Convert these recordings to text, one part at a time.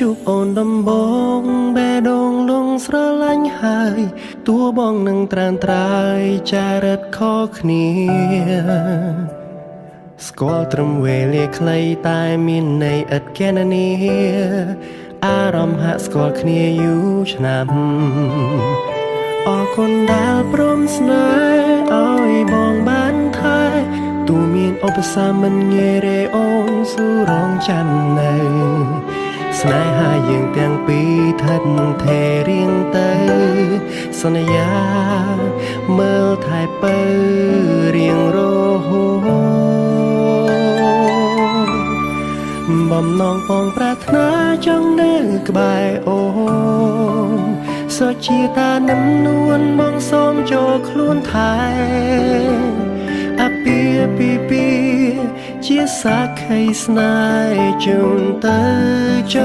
ជួបអូនដំបងបេះដូងលងស្រឡាញ់ហើយតួបងនឹងត្រានត្រាយចារិតខុសគ្នាស្គាល់ត្រឹមវេលាខ្លីតែមានន័យឥតគណនាអារម្មណ៍ហាក់ស្គាល់គ្នាយូរឆ្នាំអរគុណដែលព្រមស្នេហ៍ឲ្យបងបានថែទូមានឧបសគ្គមិនងាយរេអូនស៊ូរងចាំនៅស្នេហាយើងទាំងពីរថិតថេររៀងទៅសន្យាមើលថែពៅរៀងរហូតបំណងបងប្រាថ្នាចង់នៅក្បែរអូនសុជាតានឹមនួនបងសូមចូលខ្លួនថែអាពាហ៍ពិពាហ៍ជាសាក្ខីស្នេហ៍ជូនទៅច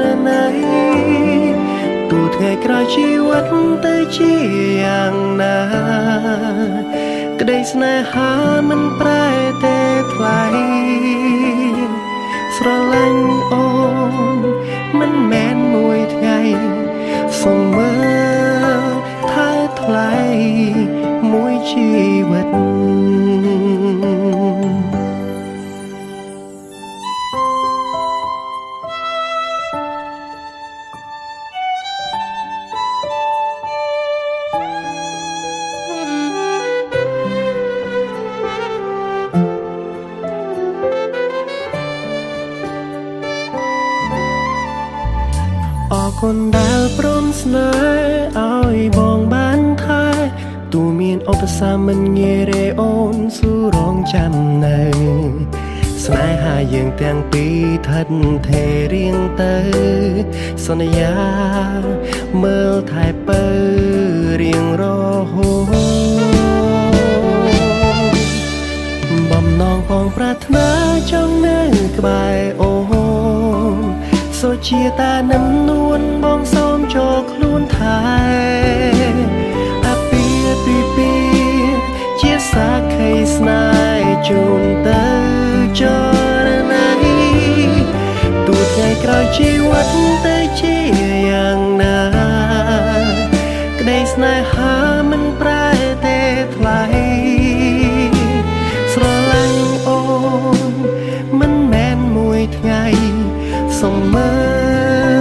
រណៃទូថ្ងៃក្រោយជីវិតទៅជាយ៉ាងណាក្តីស្នេហាមិនប្រែទេថ្លៃស្រឡាញ់អូនមិនមែនមួយថ្ងៃសូមមើលថែថ្លៃមួយជីវិតអរគុណដែលព្រមស្នេហ៍ឲ្យបងបានថែទូមានឧបសគ្គមិនងាយរេអូនស៊ូរងចាំនៅស្នេហាយើងទាំងពីរថិតថេររៀងទៅសន្យាមើលថែពៅរៀងរហូតបំណងបងប្រាថ្នាចង់នៅក្បែរអូនសុជាតានឹមនួនបងសូមចូលខ្លួនថែអាពាហ៍ពិពាហ៍ជាសាក្ខីស្នេហ៍ជូនទៅចរណៃទូថ្ងៃក្រោយជីវិតទៅជាយ៉ាងណាក្តីស្នេហាមិនប្រែទេថ្លៃស្រឡាញ់អូនមិនមែនមួយថ្ងៃសូមមើ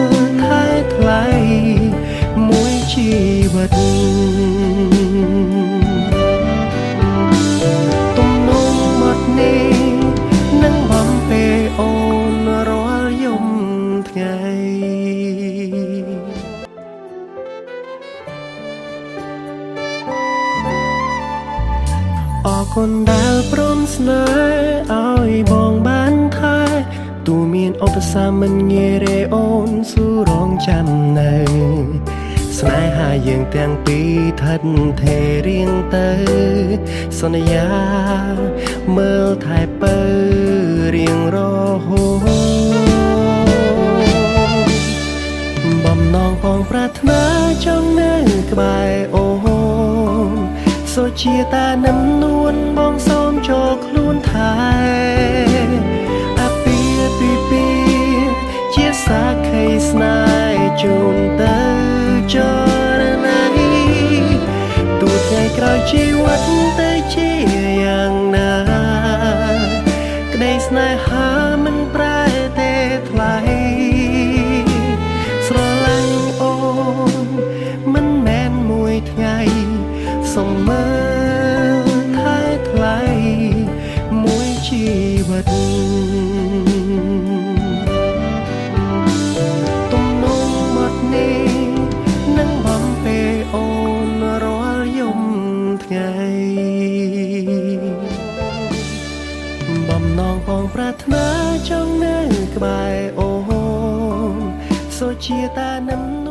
លថែថ្លៃមួយជីវិតទំនុំមកនេះនឹងបំពេអូនរាល់យំថ្ងៃអរគុណដែលព្រមស្នេហ៍ឲ្យបងបានថែទូមានឧបសគ្គមិនងាយរេអូនស៊ូរងចាំនៅស្នេហាយើងទាំងពីរថិតថេររៀងទៅសន្យាមើលថែពៅរៀងរហូតបំណងបងប្រាថ្នាចង់នៅក្បែរអូនសុជាតានឹមនួនបងសូមចូលខ្លួនថែអាពាហ៍ពិពាហ៍ជាសាក្ខីស្នេហ៍ជូនទៅចរណៃទូថ្ងៃក្រោយជីវិតទៅជាយ៉ាងណាក្តីស្នេហាមិនប្រែទេថ្លៃស្រឡាញ់អូនមិនមែនមួយថ្ងៃសូមមើលថែថ្លៃមួយជីវិតទំនុំមកនេះនឹងបំពេអូនរាល់យំថ្ងៃបំណងបងប្រាថ្នាចង់នៅក្បែរអូនសុជាតានឹម